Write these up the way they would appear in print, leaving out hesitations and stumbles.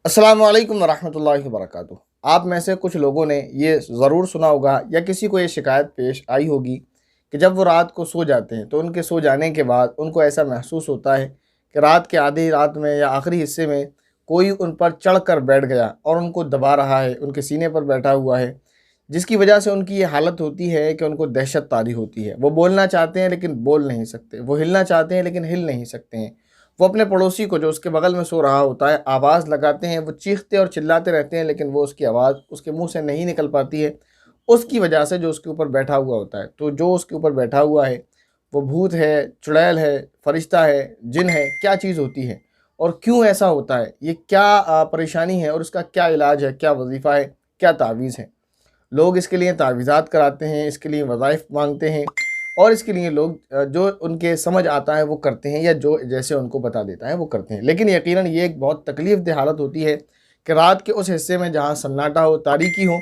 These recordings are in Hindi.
अस्सलामु अलैकुम वरहमतुल्लाहि वबरकातुहू। आप में से कुछ लोगों ने ये ज़रूर सुना होगा या किसी को ये शिकायत पेश आई होगी कि जब वो रात को सो जाते हैं तो उनके सो जाने के बाद उनको ऐसा महसूस होता है कि रात के आधी रात में या आखिरी हिस्से में कोई उन पर चढ़ कर बैठ गया और उनको दबा रहा है, उनके सीने पर बैठा हुआ है, जिसकी वजह से उनकी ये हालत होती है कि उनको दहशत तारी होती है। वो बोलना चाहते हैं लेकिन बोल नहीं सकते, वो हिलना चाहते हैं लेकिन हिल नहीं सकते हैं। वो अपने पड़ोसी को जो उसके बगल में सो रहा होता है आवाज़ लगाते हैं, वो चीखते और चिल्लाते रहते हैं लेकिन वो उसकी आवाज़ उसके मुंह से नहीं निकल पाती है, उसकी वजह से जो उसके ऊपर बैठा हुआ होता है। तो जो उसके ऊपर बैठा हुआ है वो भूत है, चुड़ैल है, फरिश्ता है, जिन है, क्या चीज़ होती है और क्यों ऐसा होता है, ये क्या परेशानी है और उसका क्या इलाज है, क्या वजीफ़ा है, क्या तावीज़ है। लोग इसके लिए तावीज़ात कराते हैं, इसके लिए वज़ाइफ मांगते हैं और इसके लिए लोग जो उनके समझ आता है वो करते हैं या जो जैसे उनको बता देता है वो करते हैं। लेकिन यकीनन ये एक बहुत तकलीफ़ दह हालत होती है कि रात के उस हिस्से में जहाँ सन्नाटा हो, तारीकी हो,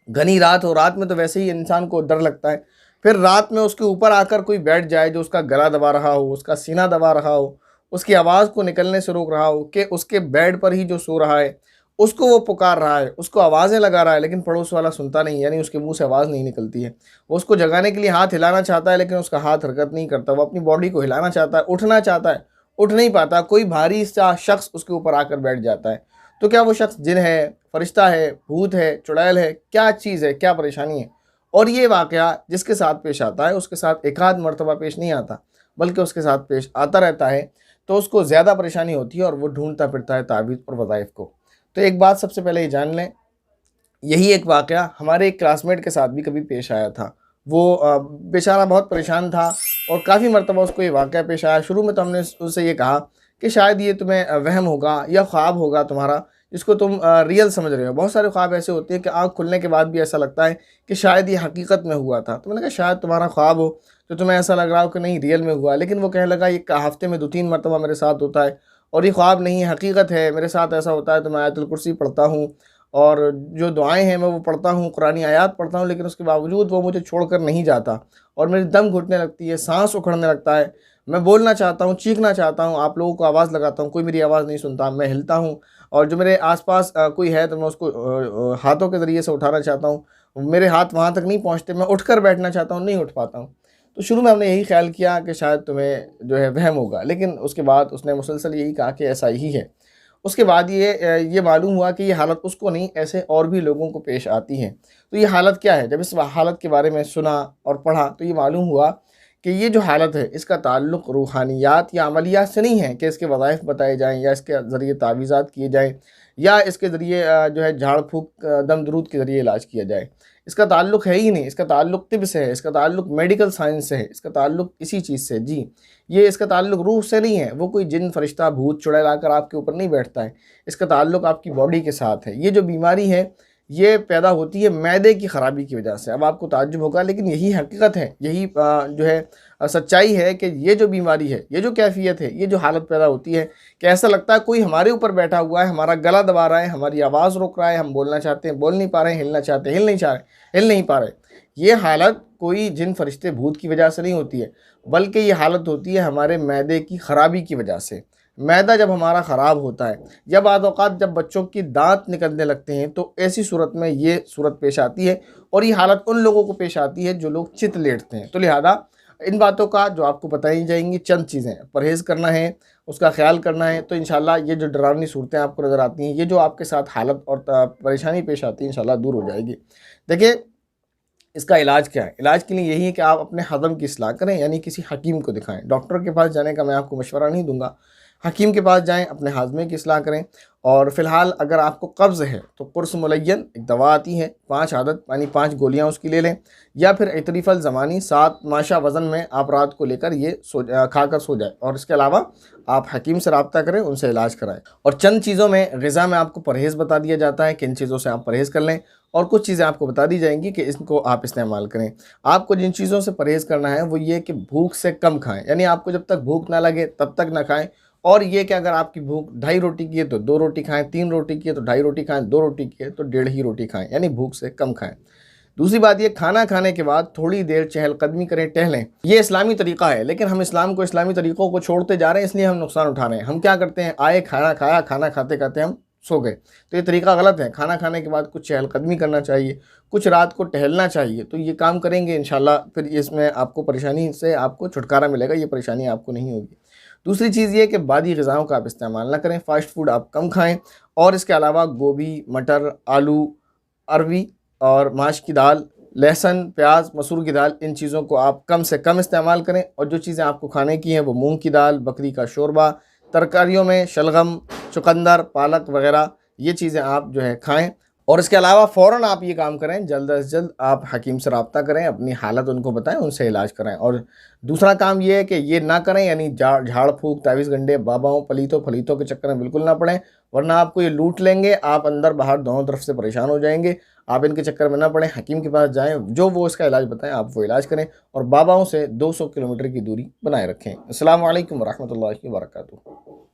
घनी रात हो। रात में तो वैसे ही इंसान को डर लगता है, फिर रात में उसके ऊपर आकर कोई बैठ जाए जो उसका गला दबा रहा हो, उसका सीना दबा रहा हो, उसकी आवाज़ को निकलने से रोक रहा हो, कि उसके बेड पर ही जो सो रहा है उसको वो पुकार रहा है, उसको आवाज़ें लगा रहा है लेकिन पड़ोस वाला सुनता नहीं, यानी उसके मुंह से आवाज़ नहीं निकलती है। वो उसको जगाने के लिए हाथ हिलाना चाहता है लेकिन उसका हाथ हरकत नहीं करता। वो अपनी बॉडी को हिलाना चाहता है, उठना चाहता है, उठ नहीं पाता। कोई भारी सा शख्स उसके ऊपर आकर बैठ जाता है। तो क्या वो शख्स जिन है, फरिश्ता है, भूत है, चुड़ैल है, क्या चीज़ है, क्या परेशानी है? और ये वाक़या जिसके साथ पेश आता है उसके साथ एक आध मरतबा पेश नहीं आता, बल्कि उसके साथ पेश आता रहता है, तो उसको ज़्यादा परेशानी होती है और वो ढूंढता फिरता है तावीज़ और वज़ाइफ को। तो एक बात सबसे पहले ये जान लें, यही एक वाक़या हमारे एक क्लासमेट के साथ भी कभी पेश आया था। वो बेचारा बहुत परेशान था और काफ़ी मरतबा उसको ये वाक़या पेश आया। शुरू में तो हमने उससे ये कहा कि शायद ये तुम्हें वहम होगा या ख्वाब होगा तुम्हारा, जिसको तुम रियल समझ रहे हो। बहुत सारे ख्वाब ऐसे होते हैं कि आँख खुलने के बाद भी ऐसा लगता है कि शायद ये हकीकत में हुआ था। तो मैंने कहा शायद तुम्हारा ख्वाब हो, तो तुम्हें ऐसा लग रहा हो कि नहीं रियल में हुआ। लेकिन वो कहने लगा ये हफ़्ते में 2-3 मरतबा मेरे साथ होता है और ये ख्वाब नहीं हकीकत है, मेरे साथ ऐसा होता है। तो मैं आयतुल कुर्सी पढ़ता हूँ और जो दुआएँ हैं मैं वो पढ़ता हूँ, कुरानी आयात पढ़ता हूँ, लेकिन उसके बावजूद वो मुझे छोड़कर नहीं जाता और मेरी दम घुटने लगती है, साँस उखड़ने लगता है। मैं बोलना चाहता हूँ, चीखना चाहता हूँ, आप लोगों को आवाज़ लगाता हूँ, कोई मेरी आवाज़ नहीं सुनता। मैं हिलता हूँ और जो मेरे आस-पास कोई है तो मैं उसको हाथों के ज़रिए से उठाना चाहता हूँ। मेरे हाथ वहाँ तक नहीं पहुँचते, मैं उठकर बैठना चाहता हूँ, नहीं उठ पाता हूँ। तो शुरू में हमने यही ख़्याल किया कि शायद तुम्हें जो है वहम होगा, लेकिन उसके बाद उसने मुसलसल यही कहा कि ऐसा ही है। उसके बाद ये मालूम हुआ कि ये हालत उसको नहीं, ऐसे और भी लोगों को पेश आती है। तो ये हालत क्या है? जब इस हालत के बारे में सुना और पढ़ा तो ये मालूम हुआ कि ये जो हालत है इसका ताल्लुक़ रूहानियात या अमलियात से नहीं है कि इसके वज़ाइफ बताए जाएँ या इसके ज़रिए तावीज़ात किए जाएँ या इसके ज़रिए जो है झाड़ फूँक दम दरूद के ज़रिए इलाज किया जाए। इसका ताल्लुक़ है ही नहीं, इसका ताल्लुक़ तिब से है, इसका ताल्लुक़ मेडिकल साइंस से है, इसका ताल्लुक़ इसी चीज़ से। जी, ये इसका ताल्लुक़ रूह से नहीं है। वो कोई जिन, फरिश्ता, भूत, चुड़ैल आकर आपके ऊपर नहीं बैठता है। इसका ताल्लुक़ आपकी बॉडी के साथ है। ये जो बीमारी है ये पैदा होती है मैदे की ख़राबी की वजह से। अब आपको ताज्जुब होगा लेकिन यही हकीकत है, यही जो है सच्चाई है कि ये जो बीमारी है, ये जो कैफ़ियत है, ये जो हालत पैदा होती है कि ऐसा लगता है कोई हमारे ऊपर बैठा हुआ है, हमारा गला दबा रहा है, हमारी आवाज़ रोक रहा है, हम बोलना चाहते हैं, बोल नहीं पा रहे हैं, हिलना चाहते हैं, हिल नहीं चाह रहे, हिल नहीं पा रहे। ये हालत कोई जिन, फरिश्ते, भूत की वजह से नहीं होती है, बल्कि ये हालत होती है हमारे मैदे की ख़राबी की वजह से। मैदा जब हमारा ख़राब होता है या बाद औक़ात जब बच्चों की दाँत निकलने लगते हैं तो ऐसी सूरत में ये सूरत पेश आती है और ये हालत उन लोगों को पेश आती है जो लोग चित लेटते हैं। तो लिहाजा इन बातों का जो आपको बताई जाएंगी चंद चीज़ें, परहेज़ करना है, उसका ख्याल करना है, तो इंशाल्लाह ये जो डरावनी सूरतें आपको नज़र आती हैं, ये जो आपके साथ हालत और परेशानी पेश आती है, इंशाल्लाह दूर हो जाएगी। देखिए, इसका इलाज क्या है? इलाज के लिए यही है कि आप अपने हज़म की इस्लाह करें, यानी किसी हकीम को दिखाएँ। डॉक्टर के पास जाने का मैं आपको मशवरा नहीं दूँगा। हकीम के पास जाएँ, अपने हाज़मे की इस्लाह करें और फ़िलहाल अगर आपको कब्ज़ है तो कुर्स मुलय्यन एक दवा आती है, 5 आदत यानी 5 गोलियाँ उसकी ले लें या फिर इतरिफ़ल ज़मानी 7 माशा वज़न में आप रात को लेकर ये खाकर सो जाएँ और इसके अलावा आप हकीम से राब्ता करें, उनसे इलाज कराएँ। और चंद चीज़ों में ग़िज़ा में आपको परहेज़ बता दिया जाता है कि इन चीज़ों से आप परहेज़ कर लें और कुछ चीज़ें आपको बता दी जाएँगी कि इनको आप इस्तेमाल करें। आपको जिन चीज़ों से परहेज़ करना है वो ये कि भूख से कम खाएँ, यानी आपको जब तक भूख ना लगे तब तक ना खाएँ। और ये कि अगर आपकी भूख 2.5 रोटी की है तो 2 रोटी खाएँ, 3 रोटी की है तो 2.5 रोटी खाएँ, 2 रोटी की है तो 1.5 ही रोटी खाएँ, यानी भूख से कम खाएँ। दूसरी बात ये, खाना खाने के बाद थोड़ी देर चहलकदमी करें, टहलें। ये इस्लामी तरीक़ा है, लेकिन हम इस्लाम को, इस्लामी तरीक़ों को छोड़ते जा रहे हैं, इसलिए हम नुकसान उठा रहे हैं। हम क्या करते हैं, आए, खाना खाया, खाना खाते-खाते हम सो गए, तो ये तरीका गलत है। खाना खाने के बाद कुछ चहलकदमी करना चाहिए, कुछ रात को टहलना चाहिए। तो ये काम करेंगे इंशाल्लाह, फिर इसमें आपको परेशानी से आपको छुटकारा मिलेगा, ये परेशानी आपको नहीं होगी। दूसरी चीज़ ये कि बादी ग़िज़ाओं का आप इस्तेमाल ना करें, फ़ास्ट फूड आप कम खाएँ, और इसके अलावा गोभी, मटर, आलू, अरवी और माश की दाल, लहसुन, प्याज, मसूर की दाल, इन चीज़ों को आप कम से कम इस्तेमाल करें। और जो चीज़ें आपको खाने की हैं वो मूंग की दाल, बकरी का शोरबा, तरकारियों में शलगम, चुकंदर, पालक वगैरह, ये चीज़ें आप जो है खाएं। और इसके अलावा फ़ौरन आप ये काम करें, जल्द से जल्द आप हकीम से रब्ता करें, अपनी हालत उनको बताएं, उनसे इलाज कराएं। और दूसरा काम ये है कि ये ना करें, यानी झाड़ फूक, तावीज़ गंडे, बाबाओं, पलीतों फलीतों के चक्कर में बिल्कुल ना पड़ें, वरना आपको ये लूट लेंगे, आप अंदर बाहर दोनों तरफ से परेशान हो जाएंगे। आप इनके चक्कर में ना पड़ें, हकीम के पास जाएं, जो वो इसका इलाज बताएं आप वो इलाज करें, और बाबाओं से 200 किलोमीटर की दूरी बनाए रखें। अस्सलाम वालेकुम रहमतुल्लाहि व बरकातुहू।